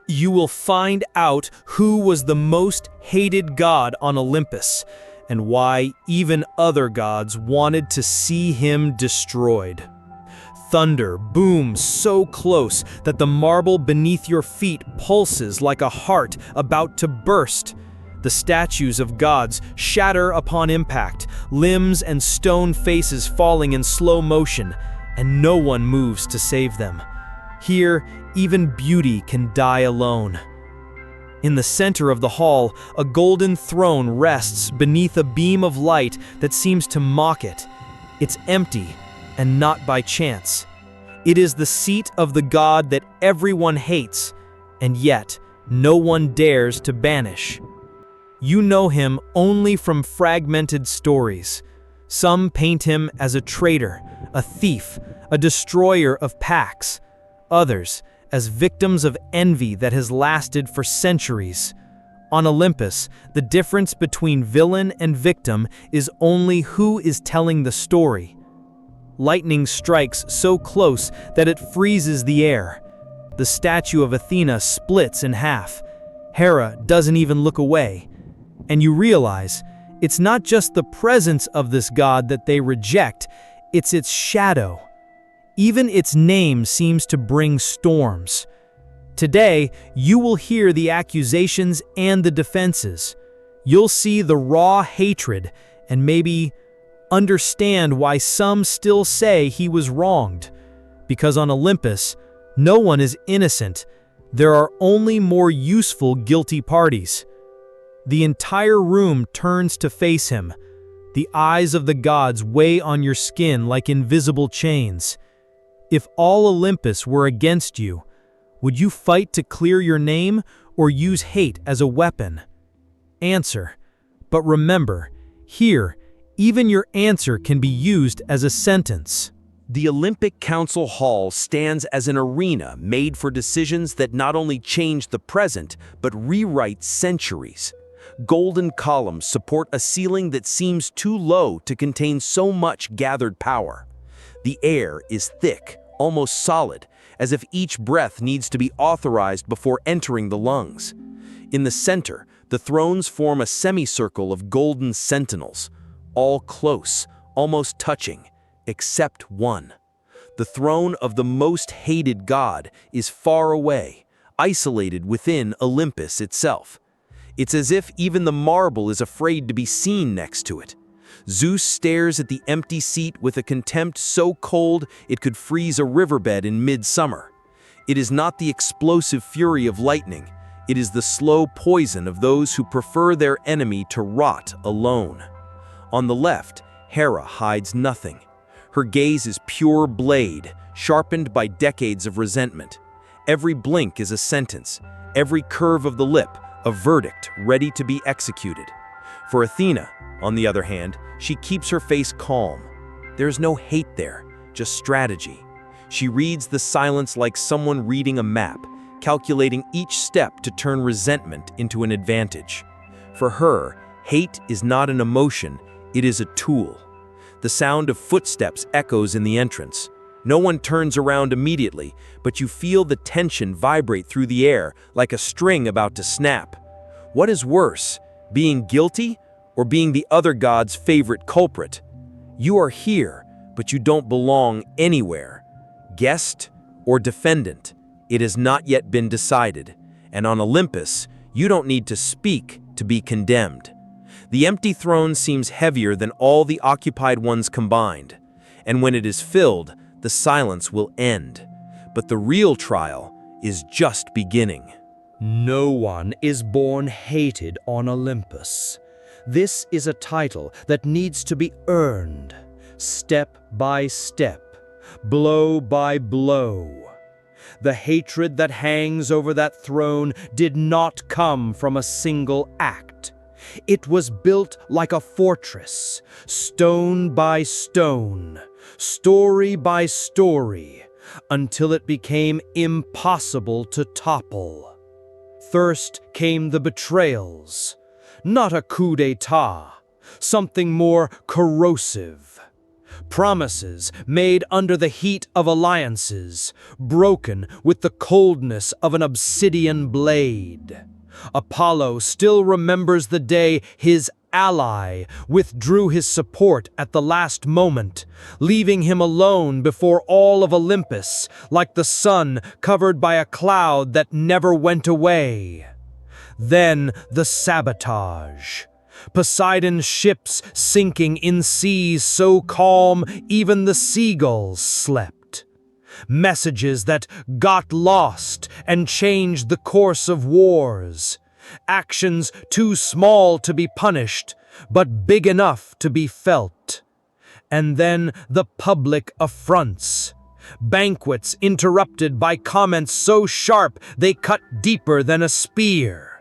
You will find out who was the most hated god on Olympus, and why even other gods wanted to see him destroyed. Thunder booms so close that the marble beneath your feet pulses like a heart about to burst. The statues of gods shatter upon impact, limbs and stone faces falling in slow motion, and no one moves to save them. Here, even beauty can die alone. In the center of the hall, a golden throne rests beneath a beam of light that seems to mock it. It's empty, and not by chance. It is the seat of the god that everyone hates, and yet no one dares to banish. You know him only from fragmented stories. Some paint him as a traitor, a thief, a destroyer of pacts. Others as victims of envy that has lasted for centuries. On Olympus, the difference between villain and victim is only who is telling the story. Lightning strikes so close that it freezes the air. The statue of Athena splits in half. Hera doesn't even look away. And you realize, it's not just the presence of this god that they reject, it's its shadow. Even its name seems to bring storms. Today, you will hear the accusations and the defenses. You'll see the raw hatred and maybe understand why some still say he was wronged. Because on Olympus, no one is innocent. There are only more useful guilty parties. The entire room turns to face him. The eyes of the gods weigh on your skin like invisible chains. If all Olympus were against you, would you fight to clear your name or use hate as a weapon? Answer. But remember, here, even your answer can be used as a sentence. The Olympic Council Hall stands as an arena made for decisions that not only change the present, but rewrite centuries. Golden columns support a ceiling that seems too low to contain so much gathered power. The air is thick, almost solid, as if each breath needs to be authorized before entering the lungs. In the center, the thrones form a semicircle of golden sentinels, all close, almost touching, except one. The throne of the most hated god is far away, isolated within Olympus itself. It's as if even the marble is afraid to be seen next to it. Zeus stares at the empty seat with a contempt so cold it could freeze a riverbed in midsummer. It is not the explosive fury of lightning, it is the slow poison of those who prefer their enemy to rot alone. On the left, Hera hides nothing. Her gaze is pure blade, sharpened by decades of resentment. Every blink is a sentence, every curve of the lip, a verdict ready to be executed. For Athena, on the other hand, she keeps her face calm. There's no hate there, just strategy. She reads the silence like someone reading a map, calculating each step to turn resentment into an advantage. For her, hate is not an emotion, it is a tool. The sound of footsteps echoes in the entrance. No one turns around immediately, but you feel the tension vibrate through the air like a string about to snap. What is worse, being guilty or being the other god's favorite culprit? You are here, but you don't belong anywhere. Guest or defendant, it has not yet been decided. And on Olympus, you don't need to speak to be condemned. The empty throne seems heavier than all the occupied ones combined. And when it is filled, the silence will end. But the real trial is just beginning. No one is born hated on Olympus. This is a title that needs to be earned, step by step, blow by blow. The hatred that hangs over that throne did not come from a single act. It was built like a fortress, stone by stone, story by story, until it became impossible to topple. First came the betrayals, not a coup d'etat, something more corrosive. Promises made under the heat of alliances, broken with the coldness of an obsidian blade. Apollo still remembers the day his ally withdrew his support at the last moment, leaving him alone before all of Olympus, like the sun covered by a cloud that never went away. Then the sabotage. Poseidon's ships sinking in seas so calm even the seagulls slept. Messages that got lost and changed the course of wars. Actions too small to be punished, but big enough to be felt. And then the public affronts. Banquets interrupted by comments so sharp they cut deeper than a spear.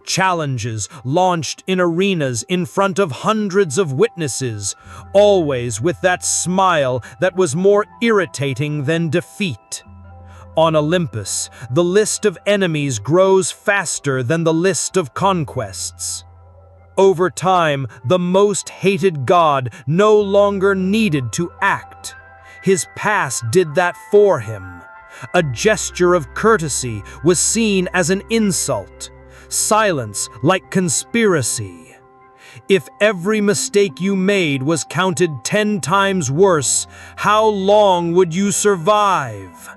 Challenges launched in arenas in front of hundreds of witnesses, always with that smile that was more irritating than defeat. On Olympus, the list of enemies grows faster than the list of conquests. Over time, the most hated god no longer needed to act. His past did that for him. A gesture of courtesy was seen as an insult. Silence like conspiracy. If every mistake you made was counted 10 times worse, how long would you survive?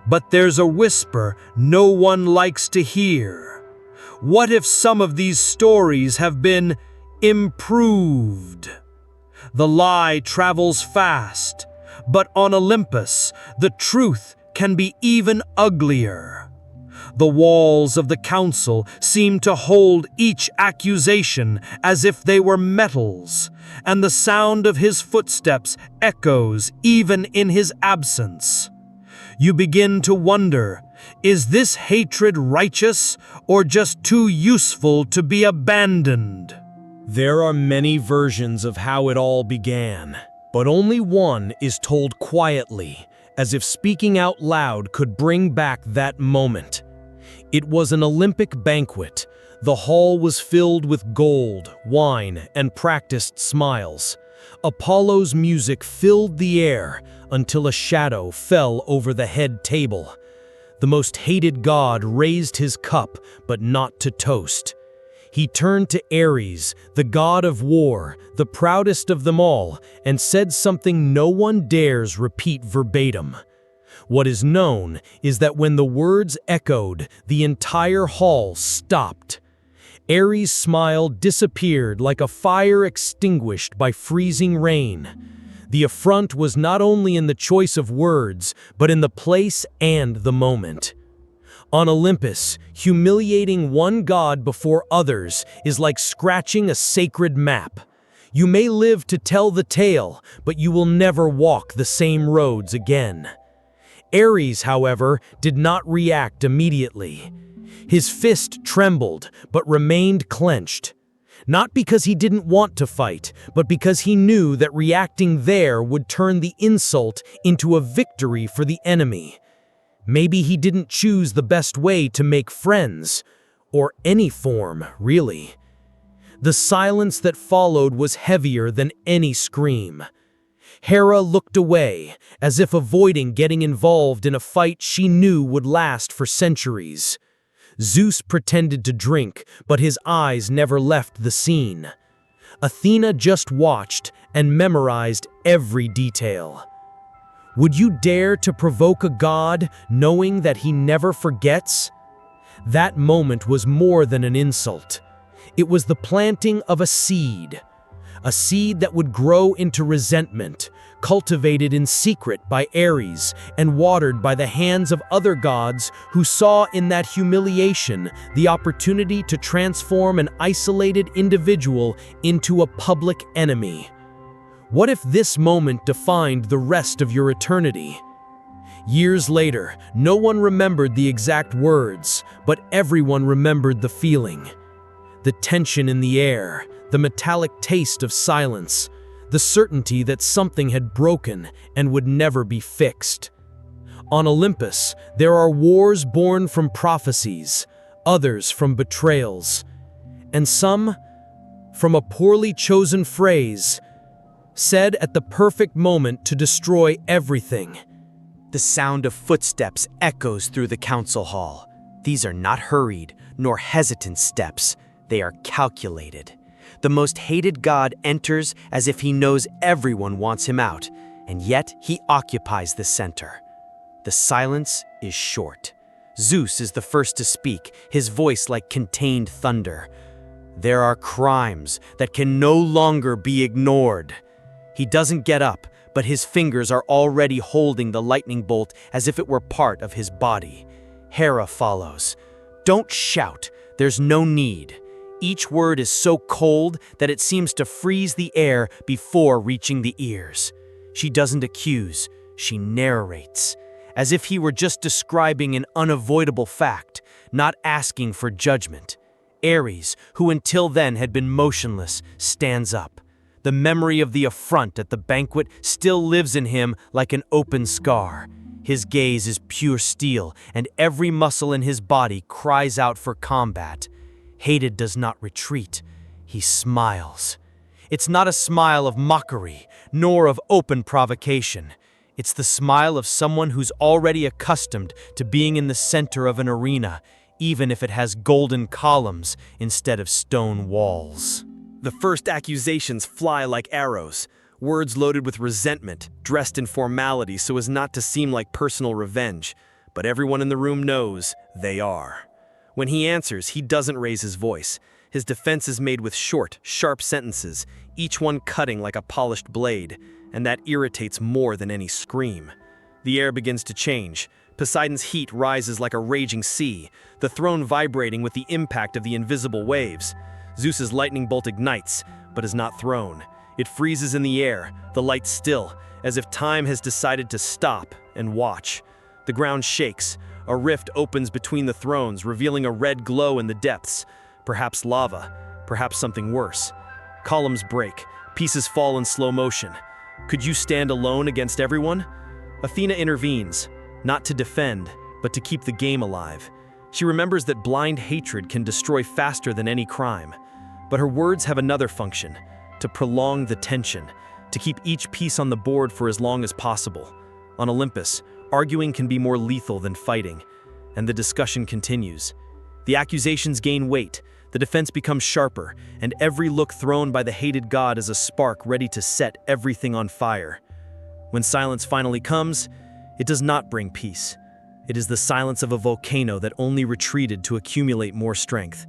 But there's a whisper no one likes to hear. What if some of these stories have been improved? The lie travels fast, but on Olympus, the truth can be even uglier. The walls of the council seem to hold each accusation as if they were metals, and the sound of his footsteps echoes even in his absence. You begin to wonder, is this hatred righteous or just too useful to be abandoned? There are many versions of how it all began, but only one is told quietly, as if speaking out loud could bring back that moment. It was an Olympic banquet. The hall was filled with gold, wine, and practiced smiles. Apollo's music filled the air until a shadow fell over the head table. The most hated god raised his cup, but not to toast. He turned to Ares, the god of war, the proudest of them all, and said something no one dares repeat verbatim. What is known is that when the words echoed, the entire hall stopped. Ares' smile disappeared like a fire extinguished by freezing rain. The affront was not only in the choice of words, but in the place and the moment. On Olympus, humiliating one god before others is like scratching a sacred map. You may live to tell the tale, but you will never walk the same roads again. Ares, however, did not react immediately. His fist trembled, but remained clenched. Not because he didn't want to fight, but because he knew that reacting there would turn the insult into a victory for the enemy. Maybe he didn't choose the best way to make friends, or any form, really. The silence that followed was heavier than any scream. Hera looked away, as if avoiding getting involved in a fight she knew would last for centuries. Zeus pretended to drink, but his eyes never left the scene. Athena just watched and memorized every detail. Would you dare to provoke a god, knowing that he never forgets? That moment was more than an insult. It was the planting of a seed that would grow into resentment, cultivated in secret by Ares and watered by the hands of other gods who saw in that humiliation the opportunity to transform an isolated individual into a public enemy. What if this moment defined the rest of your eternity? Years later, no one remembered the exact words, but everyone remembered the feeling. The tension in the air, the metallic taste of silence, the certainty that something had broken and would never be fixed. On Olympus, there are wars born from prophecies, others from betrayals, and some from a poorly chosen phrase, said at the perfect moment to destroy everything. The sound of footsteps echoes through the council hall. These are not hurried nor hesitant steps. They are calculated. The most hated god enters as if he knows everyone wants him out, and yet he occupies the center. The silence is short. Zeus is the first to speak, his voice like contained thunder. There are crimes that can no longer be ignored. He doesn't get up, but his fingers are already holding the lightning bolt as if it were part of his body. Hera follows. Don't shout, there's no need. Each word is so cold that it seems to freeze the air before reaching the ears. She doesn't accuse, she narrates, as if he were just describing an unavoidable fact, not asking for judgment. Ares, who until then had been motionless, stands up. The memory of the affront at the banquet still lives in him like an open scar. His gaze is pure steel, and every muscle in his body cries out for combat. Hated does not retreat. He smiles. It's not a smile of mockery, nor of open provocation. It's the smile of someone who's already accustomed to being in the center of an arena, even if it has golden columns instead of stone walls. The first accusations fly like arrows, words loaded with resentment, dressed in formality so as not to seem like personal revenge. But everyone in the room knows they are. When he answers, he doesn't raise his voice. His defense is made with short, sharp sentences, each one cutting like a polished blade, and that irritates more than any scream. The air begins to change. Poseidon's heat rises like a raging sea, the throne vibrating with the impact of the invisible waves. Zeus's lightning bolt ignites, but is not thrown. It freezes in the air, the light still, as if time has decided to stop and watch. The ground shakes. A rift opens between the thrones, revealing a red glow in the depths. Perhaps lava, perhaps something worse. Columns break, pieces fall in slow motion. Could you stand alone against everyone? Athena intervenes, not to defend, but to keep the game alive. She remembers that blind hatred can destroy faster than any crime. But her words have another function, to prolong the tension, to keep each piece on the board for as long as possible. On Olympus, arguing can be more lethal than fighting, and the discussion continues. The accusations gain weight, the defense becomes sharper, and every look thrown by the hated god is a spark ready to set everything on fire. When silence finally comes, it does not bring peace. It is the silence of a volcano that only retreated to accumulate more strength,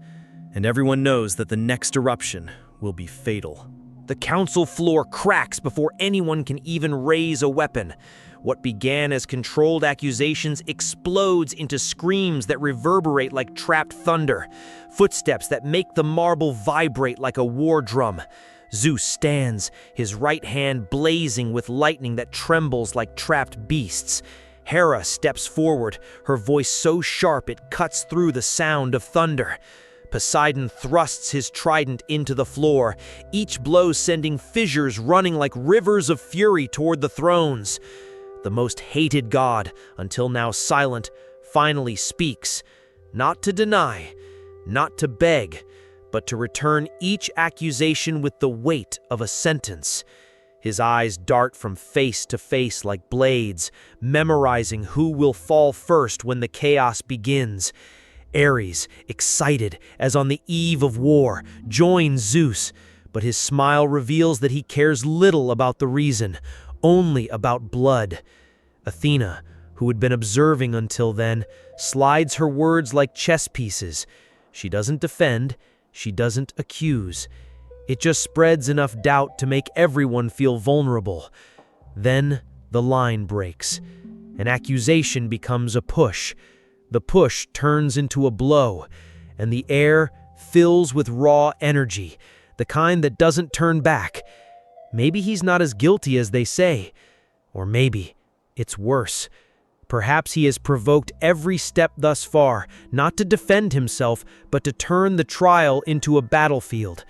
and everyone knows that the next eruption will be fatal. The council floor cracks before anyone can even raise a weapon. What began as controlled accusations explodes into screams that reverberate like trapped thunder, footsteps that make the marble vibrate like a war drum. Zeus stands, his right hand blazing with lightning that trembles like trapped beasts. Hera steps forward, her voice so sharp it cuts through the sound of thunder. Poseidon thrusts his trident into the floor, each blow sending fissures running like rivers of fury toward the thrones. The most hated god, until now silent, finally speaks, not to deny, not to beg, but to return each accusation with the weight of a sentence. His eyes dart from face to face like blades, memorizing who will fall first when the chaos begins. Ares, excited as on the eve of war, joins Zeus, but his smile reveals that he cares little about the reason, only about blood. Athena, who had been observing until then, slides her words like chess pieces. She doesn't defend, she doesn't accuse. It just spreads enough doubt to make everyone feel vulnerable. Then the line breaks. An accusation becomes a push. The push turns into a blow, and the air fills with raw energy, the kind that doesn't turn back. Maybe he's not as guilty as they say, or maybe it's worse. Perhaps he has provoked every step thus far, not to defend himself, but to turn the trial into a battlefield.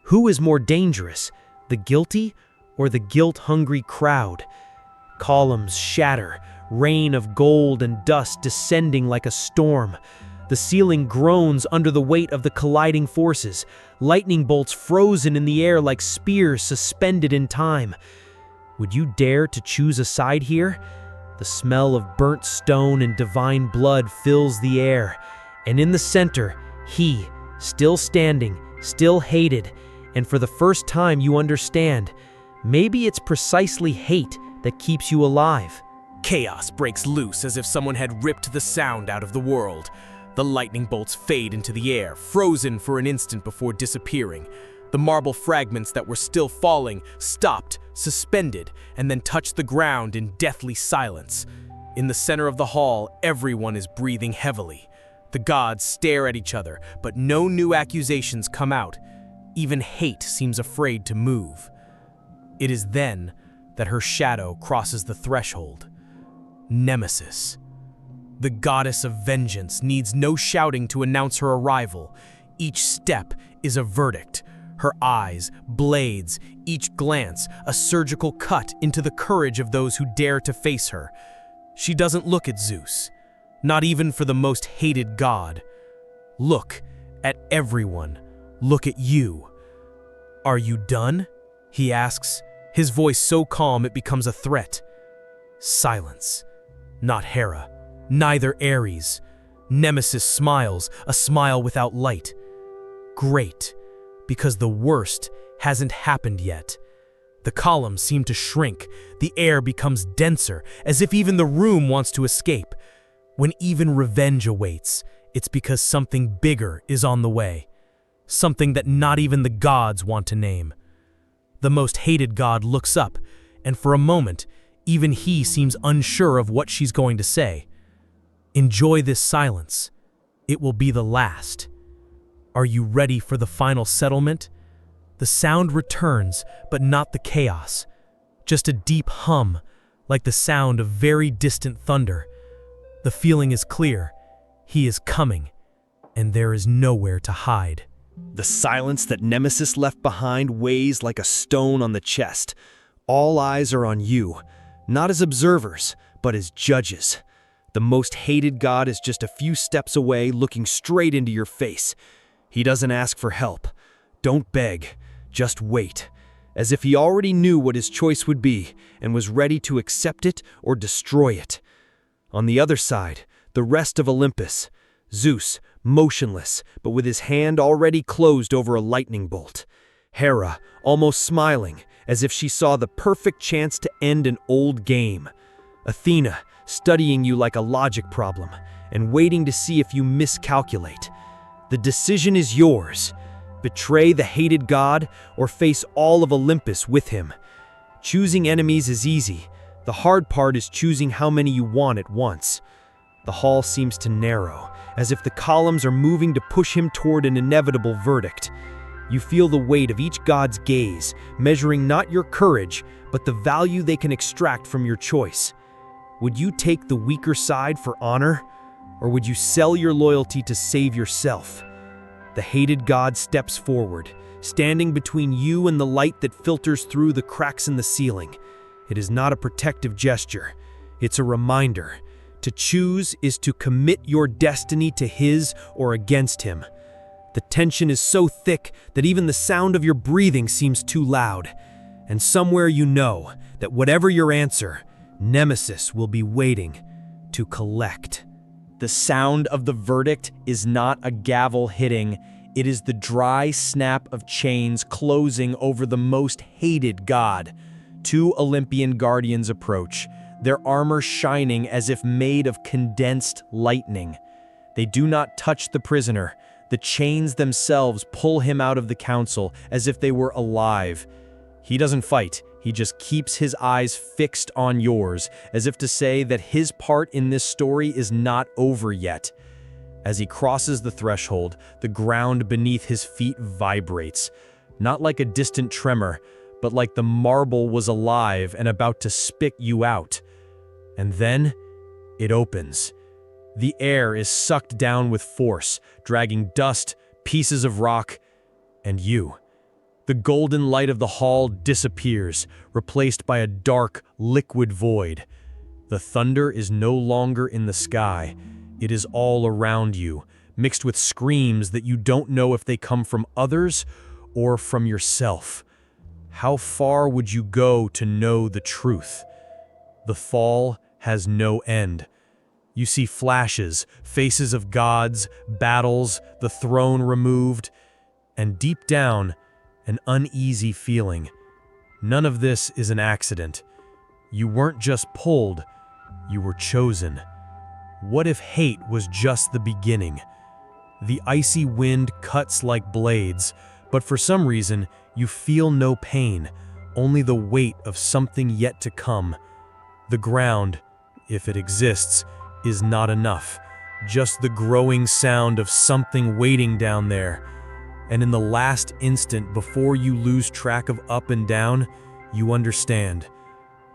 Who is more dangerous, the guilty or the guilt-hungry crowd? Columns shatter, rain of gold and dust descending like a storm. The ceiling groans under the weight of the colliding forces, lightning bolts frozen in the air like spears suspended in time. Would you dare to choose a side here? The smell of burnt stone and divine blood fills the air, and in the center, he, still standing, still hated, and for the first time you understand, maybe it's precisely hate that keeps you alive. Chaos breaks loose as if someone had ripped the sound out of the world. The lightning bolts fade into the air, frozen for an instant before disappearing. The marble fragments that were still falling stopped, suspended, and then touched the ground in deathly silence. In the center of the hall, everyone is breathing heavily. The gods stare at each other, but no new accusations come out. Even hate seems afraid to move. It is then that her shadow crosses the threshold. Nemesis. The goddess of vengeance needs no shouting to announce her arrival. Each step is a verdict. Her eyes, blades, each glance, a surgical cut into the courage of those who dare to face her. She doesn't look at Zeus, not even for the most hated god. Look at everyone. Look at you. Are you done? He asks, his voice so calm it becomes a threat. Silence. Not Hera. Neither Ares. Nemesis smiles, a smile without light. Great, because the worst hasn't happened yet. The columns seem to shrink. The air becomes denser, as if even the room wants to escape. When even revenge awaits, it's because something bigger is on the way. Something that not even the gods want to name. The most hated god looks up, and for a moment, even he seems unsure of what she's going to say. Enjoy this silence. It will be the last. Are you ready for the final settlement? The sound returns, but not the chaos. Just a deep hum, like the sound of very distant thunder. The feeling is clear. He is coming, and there is nowhere to hide. The silence that Nemesis left behind weighs like a stone on the chest. All eyes are on you, not as observers, but as judges. The most hated god is just a few steps away, looking straight into your face. He doesn't ask for help. Don't beg. Just wait. As if he already knew what his choice would be and was ready to accept it or destroy it. On the other side, the rest of Olympus. Zeus, motionless, but with his hand already closed over a lightning bolt. Hera, almost smiling, as if she saw the perfect chance to end an old game. Athena, studying you like a logic problem and waiting to see if you miscalculate. The decision is yours. Betray the hated god or face all of Olympus with him. Choosing enemies is easy. The hard part is choosing how many you want at once. The hall seems to narrow, as if the columns are moving to push him toward an inevitable verdict. You feel the weight of each god's gaze, measuring not your courage, but the value they can extract from your choice. Would you take the weaker side for honor, or would you sell your loyalty to save yourself? The hated god steps forward, standing between you and the light that filters through the cracks in the ceiling. It is not a protective gesture. It's a reminder. To choose is to commit your destiny to his or against him. The tension is so thick that even the sound of your breathing seems too loud. And somewhere you know that whatever your answer, Nemesis will be waiting to collect. The sound of the verdict is not a gavel hitting. It is the dry snap of chains closing over the most hated god. Two Olympian guardians approach, their armor shining as if made of condensed lightning. They do not touch the prisoner. The chains themselves pull him out of the council as if they were alive. He doesn't fight. He just keeps his eyes fixed on yours, as if to say that his part in this story is not over yet. As he crosses the threshold, the ground beneath his feet vibrates, not like a distant tremor, but like the marble was alive and about to spit you out. And then it opens. The air is sucked down with force, dragging dust, pieces of rock, and you. The golden light of the hall disappears, replaced by a dark, liquid void. The thunder is no longer in the sky. It is all around you, mixed with screams that you don't know if they come from others or from yourself. How far would you go to know the truth? The fall has no end. You see flashes, faces of gods, battles, the throne removed, and deep down, an uneasy feeling. None of this is an accident. You weren't just pulled, you were chosen. What if hate was just the beginning? The icy wind cuts like blades, but for some reason, you feel no pain, only the weight of something yet to come. The ground, if it exists, is not enough, just the growing sound of something waiting down there. And in the last instant before you lose track of up and down, you understand.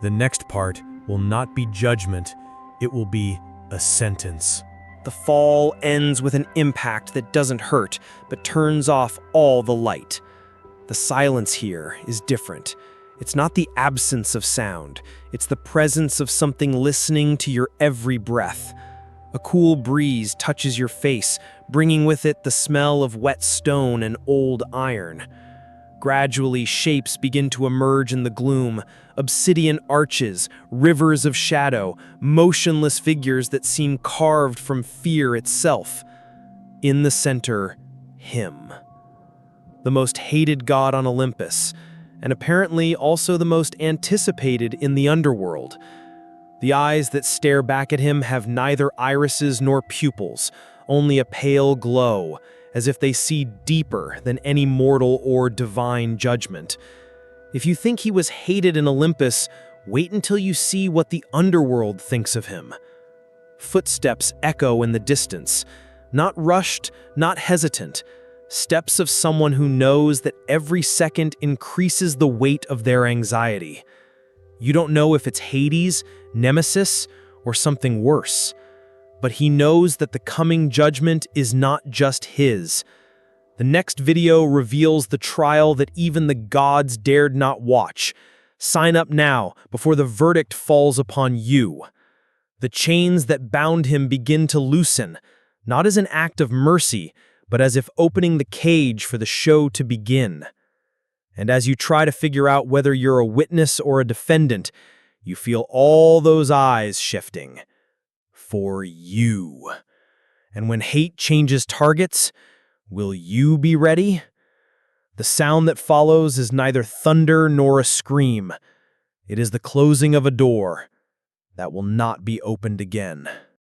The next part will not be judgment, it will be a sentence. The fall ends with an impact that doesn't hurt, but turns off all the light. The silence here is different. It's not the absence of sound, it's the presence of something listening to your every breath. A cool breeze touches your face, bringing with it the smell of wet stone and old iron. Gradually, shapes begin to emerge in the gloom, obsidian arches, rivers of shadow, motionless figures that seem carved from fear itself. In the center, him. The most hated god on Olympus, and apparently also the most anticipated in the underworld. The eyes that stare back at him have neither irises nor pupils, only a pale glow, as if they see deeper than any mortal or divine judgment. If you think he was hated in Olympus, wait until you see what the underworld thinks of him. Footsteps echo in the distance, not rushed, not hesitant, steps of someone who knows that every second increases the weight of their anxiety. You don't know if it's Hades, Nemesis, or something worse, but he knows that the coming judgment is not just his. The next video reveals the trial that even the gods dared not watch. Sign up now before the verdict falls upon you. The chains that bound him begin to loosen, not as an act of mercy, but as if opening the cage for the show to begin. And as you try to figure out whether you're a witness or a defendant, you feel all those eyes shifting. For you. And when hate changes targets, will you be ready? The sound that follows is neither thunder nor a scream. It is the closing of a door that will not be opened again.